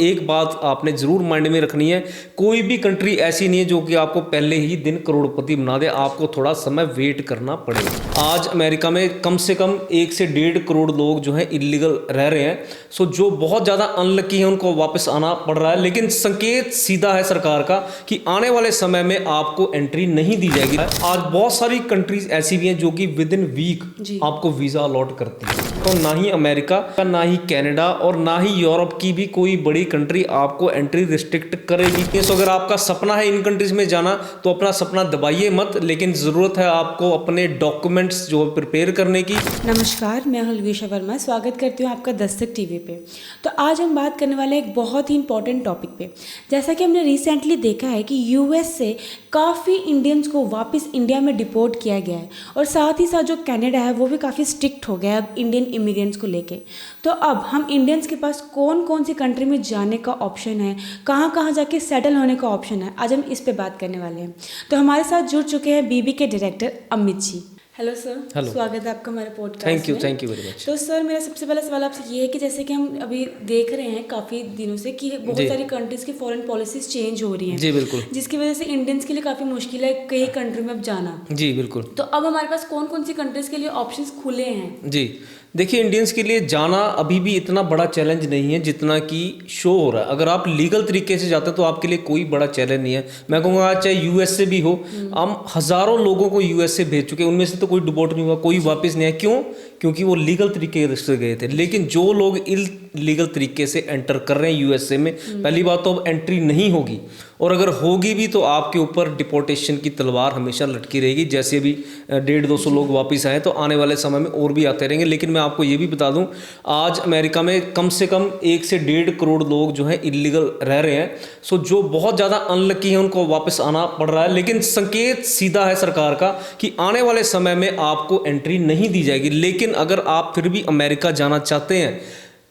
एक बात आपने ज़रूर माइंड में रखनी है, कोई भी कंट्री ऐसी नहीं है जो कि आपको पहले ही दिन करोड़पति बना दे, आपको थोड़ा समय वेट करना पड़ेगा। आज अमेरिका में कम से कम 1 से 1.5 करोड़ लोग जो हैं इलीगल रह रहे हैं। सो जो बहुत ज़्यादा अनलकी हैं उनको वापस आना पड़ रहा है, लेकिन संकेत सीधा है सरकार का कि आने वाले समय में आपको एंट्री नहीं दी जाएगी। आज बहुत सारी कंट्रीज ऐसी भी हैं जो कि विद इन वीक आपको वीज़ा अलॉट करती है। तो ना ही अमेरिका, ना ही कनाडा और ना ही यूरोप की भी कोई बड़ी कंट्री आपको एंट्री रिस्ट्रिक्ट करेगी। तो अगर आपका सपना है इन कंट्रीज में जाना तो अपना सपना दबाइए मत, लेकिन ज़रूरत है आपको अपने डॉक्यूमेंट्स जो प्रिपेयर करने की। नमस्कार, मैं हूं लवीशा वर्मा, स्वागत करती हूं आपका दस्तक टीवी पे। तो आज हम बात करने वाले एक बहुत ही इंपॉर्टेंट टॉपिक पे। जैसा कि हमने रिसेंटली देखा है कि यूएस से काफ़ी इंडियंस को वापस इंडिया में डिपोर्ट किया गया है और साथ ही साथ जो कनाडा है वो भी काफ़ी स्ट्रिक्ट हो गया है अब इंडियन इमिग्रेंट्स को लेके। तो अब हम इंडियंस के पास कौन कौन सी कंट्री में जाने का ऑप्शन है, कहाँ कहाँ जाके सेटल होने का ऑप्शन है, आज हम इस पे बात करने वाले हैं। तो हमारे साथ जुड़ चुके हैं बीबी के director Amit ji. Hello sir. Hello, स्वागत है आपका हमारे पॉडकास्ट में। Thank you very much. तो सर मेरा सबसे पहला सवाल आपसे ये है कि जैसे कि हम अभी देख रहे हैं काफ़ी दिनों से कि बहुत सारी कंट्रीज़ की फॉरेन पॉलिसीज चेंज हो रही हैं। जी बिल्कुल। जिसकी वजह से इंडियंस के लिए काफ़ी मुश्किल है कई कंट्री में अब जाना। जी बिल्कुल। तो अब हमारे पास कौन कौन सी कंट्रीज़ के लिए ऑप्शंस खुले हैं? जी देखिए, इंडियंस के लिए जाना अभी भी इतना बड़ा चैलेंज नहीं है जितना कि शो हो रहा है। अगर आप लीगल तरीके से जाते हैं तो आपके लिए कोई बड़ा चैलेंज नहीं है। मैं कहूँगा आज चाहे यूएस से भी हो, हम हज़ारों लोगों को यूएस से भेज चुके हैं, उनमें से तो कोई डिपोर्ट नहीं हुआ, कोई वापस नहीं आया। क्यों? क्योंकि वो लीगल तरीके से गए थे। लेकिन जो लोग इलीगल तरीके से एंटर कर रहे हैं यूएसए में, पहली बात तो अब एंट्री नहीं होगी, और अगर होगी भी तो आपके ऊपर डिपोर्टेशन की तलवार हमेशा लटकी रहेगी। जैसे अभी 150-200 लोग वापस आए तो आने वाले समय में और भी आते रहेंगे। लेकिन मैं आपको ये भी बता दूं, आज अमेरिका में कम से कम 1 से 1.5 करोड़ लोग जो हैं इलीगल रह रहे हैं। सो जो बहुत ज़्यादा अनलकी हैं उनको वापस आना पड़ रहा है, लेकिन संकेत सीधा है सरकार का कि आने वाले समय में आपको एंट्री नहीं दी जाएगी। लेकिन अगर आप फिर भी अमेरिका जाना चाहते हैं,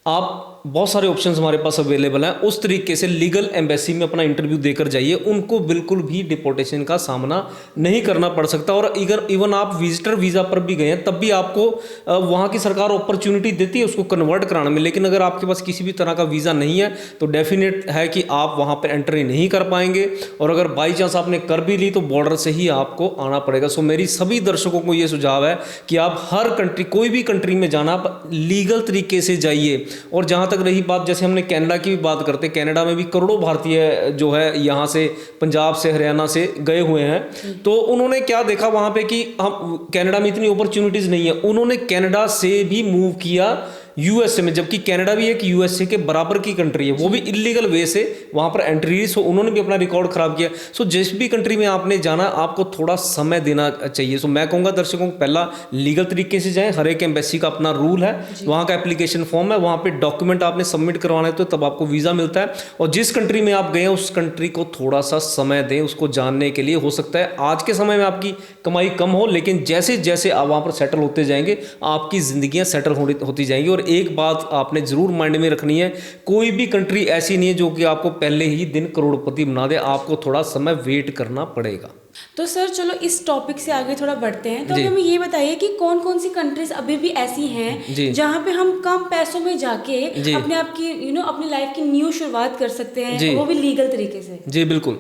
आप बहुत सारे ऑप्शंस हमारे पास अवेलेबल हैं। उस तरीके से लीगल एम्बेसी में अपना इंटरव्यू देकर जाइए, उनको बिल्कुल भी डिपोर्टेशन का सामना नहीं करना पड़ सकता। और इवन आप विजिटर वीज़ा पर भी गए हैं तब भी आपको वहाँ की सरकार अपॉर्चुनिटी देती है उसको कन्वर्ट कराने में। लेकिन अगर आपके पास किसी भी तरह का वीज़ा नहीं है तो डेफिनेट है कि आप वहाँ पर एंट्री नहीं कर पाएंगे, और अगर बाई चांस आपने कर भी ली तो बॉर्डर से ही आपको आना पड़ेगा। सो मेरी सभी दर्शकों को ये सुझाव है कि आप हर कंट्री, कोई भी कंट्री में जाना लीगल तरीके से जाइए। और जहाँ तक रही बात, जैसे हमने कनाडा की भी बात करते, कनाडा में भी करोड़ों भारतीय जो है यहाँ से पंजाब से हरियाणा से गए हुए हैं। तो उन्होंने क्या देखा वहाँ पे कि हम कनाडा में इतनी अपॉर्चुनिटीज़ नहीं है, उन्होंने कनाडा से भी मूव किया यूएसए में, जबकि कनाडा भी एक यूएसए के बराबर की कंट्री है, वो भी इलीगल वे से वहाँ पर एंट्री। सो उन्होंने भी अपना रिकॉर्ड खराब किया। सो जिस भी कंट्री में आपने जाना आपको थोड़ा समय देना चाहिए। सो मैं कहूँगा दर्शकों को पहला लीगल तरीके से जाएं। हर एक एम्बेसी का अपना रूल है, वहाँ का एप्लीकेशन फॉर्म है, वहाँ पे डॉक्यूमेंट आपने सबमिट करवाना है तो तब आपको वीज़ा मिलता है। और जिस कंट्री में आप गए हैं उस कंट्री को थोड़ा सा समय दें उसको जानने के लिए। हो सकता है आज के समय में आपकी कमाई कम हो, लेकिन जैसे जैसे आप वहाँ पर सेटल होते जाएंगे आपकी ज़िंदगियाँ सेटल होती जाएंगी। और एक बात आपने ज़रूर माइंड में रखनी है, कोई भी कंट्री ऐसी नहीं है जो कि आपको पहले ही दिन करोड़पति बना दे, आपको थोड़ा समय वेट करना पड़ेगा। तो सर चलो इस टॉपिक से आगे थोड़ा बढ़ते हैं। तो अभी हमें ये बताइए कि कौन कौन सी कंट्रीज अभी भी ऐसी हैं जहाँ पे हम कम पैसों में जाके अपने आप की अपनी लाइफ की न्यू शुरुआत कर सकते हैं, वो भी लीगल तरीके से। जी बिल्कुल।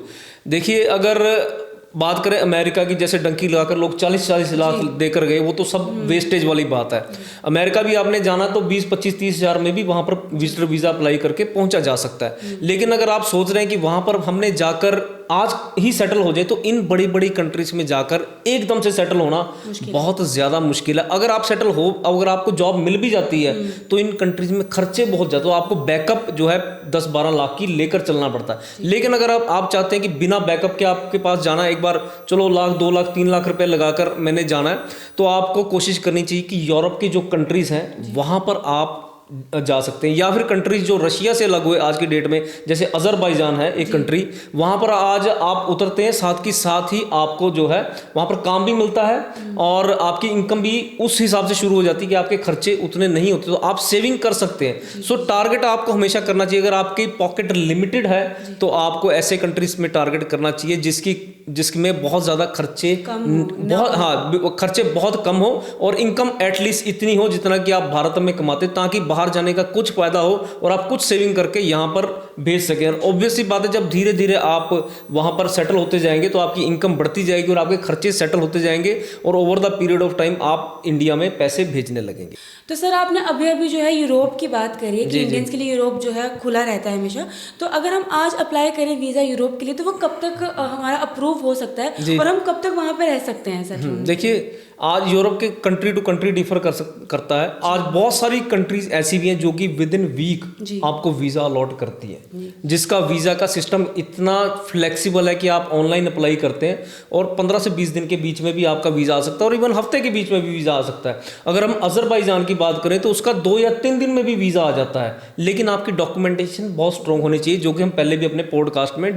देखिए, अगर बात करें अमेरिका की, जैसे डंकी लगाकर लोग 40-40 लाख देकर गए, वो तो सब वेस्टेज वाली बात है। अमेरिका भी आपने जाना तो 20-25-30 हज़ार में भी वहाँ पर विजिटर वीज़ा अप्लाई करके पहुँचा जा सकता है। लेकिन अगर आप सोच रहे हैं कि वहाँ पर हमने जाकर आज ही सेटल हो जाए, तो इन बड़ी बड़ी कंट्रीज में जाकर एकदम से सेटल होना बहुत ज़्यादा मुश्किल है। अगर आप सेटल हो, अगर आपको जॉब मिल भी जाती है तो इन कंट्रीज में खर्चे बहुत ज़्यादा, तो आपको बैकअप जो है 10-12 लाख की लेकर चलना पड़ता है। लेकिन अगर आप चाहते हैं कि बिना बैकअप के आपके पास जाना, एक बार चलो 1 लाख 2 लाख 3 लाख रुपए लगाकर मैंने जाना है, तो आपको कोशिश करनी चाहिए कि यूरोप की जो कंट्रीज़ हैं वहाँ पर आप जा सकते हैं, या फिर कंट्रीज जो रशिया से अलग हुए आज की डेट में, जैसे अजरबैजान है एक कंट्री, वहाँ पर आज आप उतरते हैं, साथ ही आपको जो है वहाँ पर काम भी मिलता है और आपकी इनकम भी उस हिसाब से शुरू हो जाती है कि आपके खर्चे उतने नहीं होते, तो आप सेविंग कर सकते हैं। सो टारगेट आपको हमेशा करना चाहिए। अगर आपकी पॉकेट लिमिटेड है तो आपको ऐसे कंट्रीज में टारगेट करना चाहिए जिसमें बहुत ज़्यादा खर्चे खर्चे बहुत कम हो और इनकम एटलीस्ट इतनी हो जितना कि आप भारत में कमाते, ताकि बाहर जाने का कुछ फायदा हो और आप कुछ सेविंग करके यहाँ पर भेज सकें। और ऑब्वियसली बात है, जब धीरे धीरे आप वहाँ पर सेटल होते जाएंगे तो आपकी इनकम बढ़ती जाएगी और आपके खर्चे सेटल होते जाएंगे और over the period of time आप इंडिया में पैसे भेजने लगेंगे। तो सर आपने अभी अभी जो है यूरोप की बात करी है कि इंडियंस के लिए यूरोप जो है खुला रहता है हमेशा। तो अगर हम आज अप्लाई करें वीज़ा यूरोप के लिए तो वो कब तक हमारा अप्रूव हो सकता है और हम कब तक वहाँ पे रह सकते हैं सर? देखिए, आज यूरोप के कंट्री टू कंट्री डिफर करता है। आज बहुत सारी कंट्रीज ऐसी भी हैं जो कि विद इन वीक आपको वीज़ा अलॉट करती है, जिसका वीज़ा का सिस्टम इतना फ्लेक्सिबल है कि आप ऑनलाइन अप्लाई करते हैं और 15 से 20 दिन के बीच में भी आपका वीज़ा आ सकता है और इवन हफ्ते के बीच में भी वीज़ा आ सकता है। अगर हम अजरबैजान की बात करें तो उसका 2 या 3 दिन में भी वीज़ा आ जाता है, लेकिन आपकी डॉक्यूमेंटेशन बहुत स्ट्रॉन्ग होनी चाहिए, जो कि हम पहले भी अपने पॉडकास्ट में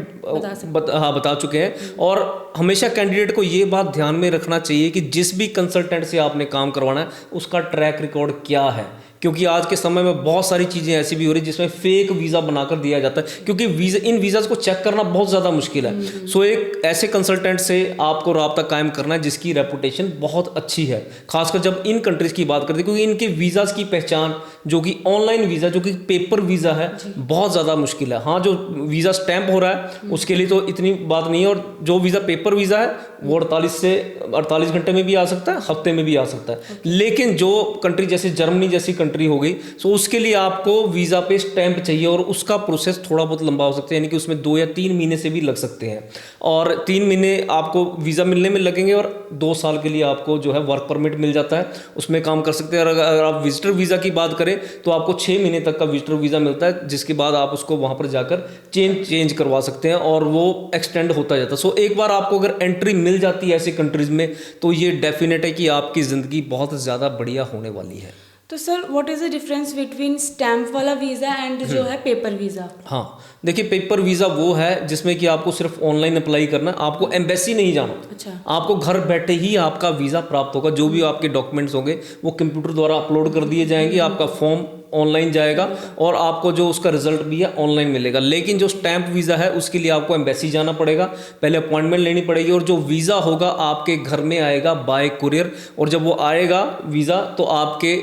बता चुके हैं। और हमेशा कैंडिडेट को ये बात ध्यान में रखना चाहिए कि जिस भी कंसल्टेंट से आपने काम करवाना है उसका ट्रैक रिकॉर्ड क्या है, क्योंकि आज के समय में बहुत सारी चीज़ें ऐसी भी हो रही है जिसमें फेक वीज़ा बनाकर दिया जाता है, क्योंकि इन वीज़ाज को चेक करना बहुत ज़्यादा मुश्किल है। सो एक ऐसे कंसल्टेंट से आपको राब्ता कायम करना है जिसकी रेपुटेशन बहुत अच्छी है, खासकर जब इन कंट्रीज़ की बात करते हैं, क्योंकि इनके वीज़ाज की पहचान जो कि ऑनलाइन वीज़ा, जो कि पेपर वीज़ा है, बहुत ज़्यादा मुश्किल है। हाँ, जो वीज़ा स्टैंप हो रहा है उसके लिए तो इतनी बात नहीं है, और जो वीज़ा पेपर वीज़ा है वो 48 से 48 घंटे में भी आ सकता है, हफ्ते में भी आ सकता है। लेकिन जो कंट्री जैसे जर्मनी जैसी कंट्री हो गई, सो उसके लिए आपको वीज़ा पे स्टैंप चाहिए और उसका प्रोसेस थोड़ा बहुत लंबा हो सकता है, यानी कि उसमें 2 या 3 महीने से भी लग सकते हैं। और 3 महीने आपको वीज़ा मिलने में लगेंगे और 2 साल के लिए आपको जो है वर्क परमिट मिल जाता है, उसमें काम कर सकते हैं। और अगर आप विजिटर वीज़ा की बात करें तो आपको 6 महीने तक का विजिटर वीज़ा मिलता है, जिसके बाद आप उसको वहाँ पर जाकर चेंज करवा सकते हैं और वो एक्सटेंड होता जाता है। सो एक बार आपको अगर एंट्री मिल जाती है ऐसी कंट्रीज़ में तो ये डेफिनेट है कि आपकी ज़िंदगी बहुत ज़्यादा बढ़िया होने वाली है। तो sir what is the difference between stamp वाला वीज़ा एंड जो है पेपर वीज़ा? हाँ, देखिए, पेपर वीज़ा वो है जिसमें कि आपको सिर्फ ऑनलाइन अप्लाई करना है, आपको एम्बेसी नहीं जाना। अच्छा। आपको घर बैठे ही आपका वीज़ा प्राप्त होगा, जो भी आपके डॉक्यूमेंट्स होंगे वो कंप्यूटर द्वारा अपलोड कर दिए जाएंगे, आपका फॉर्म ऑनलाइन जाएगा और आपको जो उसका रिजल्ट भी है ऑनलाइन मिलेगा। लेकिन जो स्टैंप वीज़ा है उसके लिए आपको एम्बेसी जाना पड़ेगा, पहले अपॉइंटमेंट लेनी पड़ेगी और जो वीज़ा होगा आपके घर में आएगा बाय कुरियर। और जब वो आएगा वीज़ा तो आपके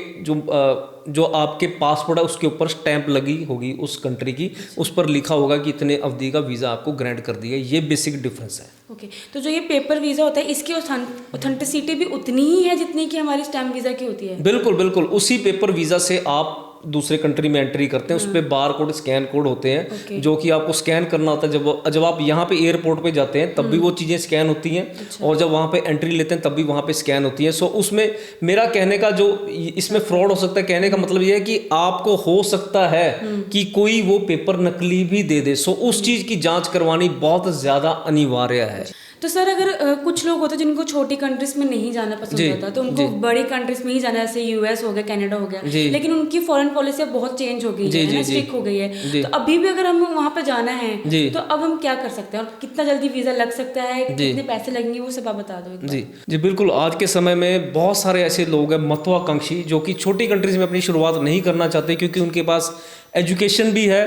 जो आपके पासपोर्ट है उसके ऊपर स्टैंप लगी होगी उस कंट्री की, उस पर लिखा होगा कि इतने अवधि का वीज़ा आपको ग्रांट कर दिया। ये बेसिक डिफरेंस है। ओके, तो जो ये पेपर वीज़ा होता है इसकी ऑथेंटिसिटी भी उतनी ही है जितनी कि हमारी स्टैम्प वीज़ा की होती है? बिल्कुल बिल्कुल, उसी पेपर वीज़ा से आप दूसरे कंट्री में एंट्री करते हैं, उस पर बार कोड स्कैन कोड होते हैं जो कि आपको स्कैन करना होता है। जब आप यहाँ पे एयरपोर्ट पे जाते हैं तब भी वो चीज़ें स्कैन होती हैं। अच्छा। और जब वहाँ पे एंट्री लेते हैं तब भी वहाँ पे स्कैन होती है। सो उसमें मेरा कहने का जो इसमें फ्रॉड हो सकता है, कहने का मतलब ये है कि आपको हो सकता है कि कोई वो पेपर नकली भी दे दे। सो उस चीज़ की जाँच करवानी बहुत ज़्यादा अनिवार्य है। तो सर अगर कुछ लोग होते हैं जिनको छोटी कंट्रीज में नहीं जाना पसंद होता तो उनको बड़ी कंट्रीज में ही जाना, जैसे यूएस हो गया, कनाडा हो गया, लेकिन उनकी फॉरेन पॉलिसी अब बहुत चेंज हो गई है, स्ट्रिक्ट हो गई है, तो अभी भी अगर हम वहाँ पे जाना है तो अब हम क्या कर सकते हैं और कितना जल्दी वीज़ा लग सकता है, कितने पैसे लगेंगे, वो सब आप बता दो। जी बिल्कुल, आज के समय में बहुत सारे ऐसे लोग हैं महत्वाकांक्षी जो कि छोटी कंट्रीज में अपनी शुरुआत नहीं करना चाहते, क्योंकि उनके पास एजुकेशन भी है,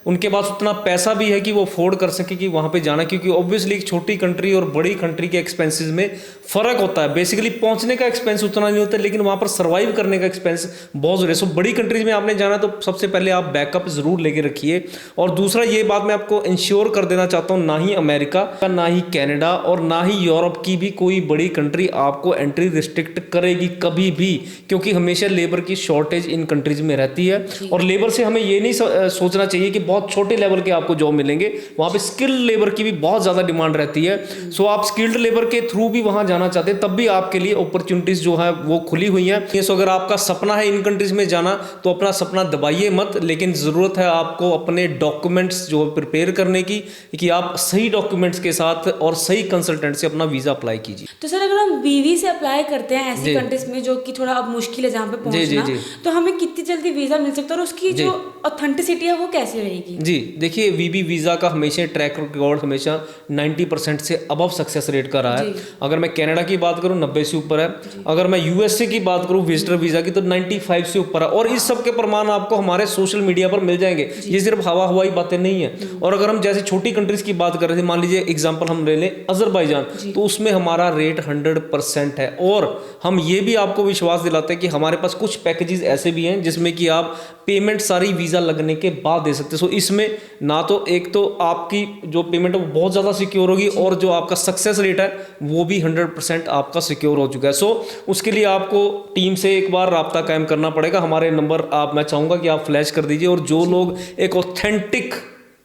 उनके पास उतना पैसा भी है कि वो अफोर्ड कर सके कि वहाँ पे जाना, क्योंकि ऑब्वियसली एक छोटी कंट्री और बड़ी कंट्री के एक्सपेंसेस में फ़र्क होता है। बेसिकली पहुँचने का एक्सपेंस उतना नहीं होता, लेकिन वहाँ पर सर्वाइव करने का एक्सपेंस बहुत ज़रूरी है। सो बड़ी कंट्रीज में आपने जाना तो सबसे पहले आप बैकअप ज़रूर लेके रखिए। और दूसरा ये बात मैं आपको इंश्योर कर देना चाहता हूँ, ना ही अमेरिका, ना ही कनाडा और ना ही यूरोप की भी कोई बड़ी कंट्री आपको एंट्री रिस्ट्रिक्ट करेगी कभी भी, क्योंकि हमेशा लेबर की शॉर्टेज इन कंट्रीज में रहती है। और लेबर से हमें ये नहीं सोचना चाहिए कि बहुत छोटे लेवल के आपको जॉब मिलेंगे, वहाँ पे स्किल्ड लेबर की भी बहुत ज़्यादा डिमांड रहती है। सो आप स्किल्ड लेबर के थ्रू भी वहाँ जाना चाहते हैं तब भी आपके लिए अपॉर्चुनिटीज़ जो है वो खुली हुई हैं। सो अगर आपका सपना है इन कंट्रीज में जाना तो अपना सपना दबाइए मत, लेकिन ज़रूरत है आपको अपने डॉक्यूमेंट्स जो प्रिपेयर करने की, कि आप सही डॉक्यूमेंट्स के साथ और सही कंसल्टेंट से अपना वीज़ा अप्लाई कीजिए। तो सर अगर हम बीवी से अप्लाई करते हैं ऐसी कंट्रीज में जो कि थोड़ा अब मुश्किल है जहाँ पे पहुँचना, तो हमें कितनी जल्दी वीज़ा मिल सकता है और उसकी जो ऑथेंटिसिटी है वो कैसी रहेगी? जी देखिए, वीबी वीज़ा का हमेशा ट्रैक रिकॉर्ड हमेशा 90% से अबव सक्सेस रेट का रहा है। अगर मैं कनाडा की बात करूं 90 से ऊपर है, अगर मैं यूएसए की बात करूं विजिटर वीज़ा की तो 95 से ऊपर है। और इस सब के प्रमाण आपको हमारे सोशल मीडिया पर मिल जाएंगे, ये सिर्फ हवाई बातें नहीं है। और अगर हम जैसे छोटी कंट्रीज की बात कर रहे थे, मान लीजिए एग्जाम्पल हम ले लें अजरबैजान, तो उसमें हमारा रेट 100% है। और हम ये भी आपको विश्वास दिलाते हैं कि हमारे पास कुछ पैकेजेस ऐसे भी हैं जिसमें कि आप पेमेंट सारी वीज़ा लगने के बाद दे सकते हैं। सो इसमें ना तो एक तो आपकी जो पेमेंट है वो बहुत ज़्यादा सिक्योर होगी और जो आपका सक्सेस रेट है वो भी 100% आपका सिक्योर हो चुका है। सो उसके लिए आपको टीम से एक बार राब्ता कायम करना पड़ेगा। हमारे नंबर मैं चाहूँगा कि आप फ्लैश कर दीजिए, और जो लोग एक ऑथेंटिक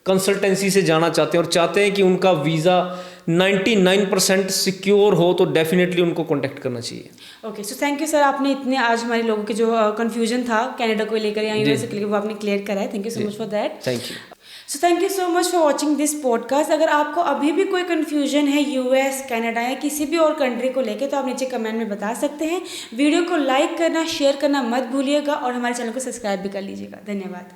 कंसल्टेंसी से जाना चाहते हैं और चाहते हैं कि उनका वीज़ा 99% सिक्योर हो तो डेफिनेटली उनको कांटेक्ट करना चाहिए। Okay, so thank you sir, आपने इतने आज हमारे लोगों के जो कंफ्यूजन था कनाडा को लेकर या यूएसए को लेकर वो आपने क्लियर करा है। Thank you so much for that. Thank you. So thank you so much for watching this podcast. अगर आपको अभी भी कोई कन्फ्यूजन है यूएस, कनाडा या किसी भी और कंट्री को लेके तो आप नीचे कमेंट में बता सकते हैं। वीडियो को लाइक करना, शेयर करना मत भूलिएगा और हमारे चैनल को सब्सक्राइब भी कर लीजिएगा। धन्यवाद।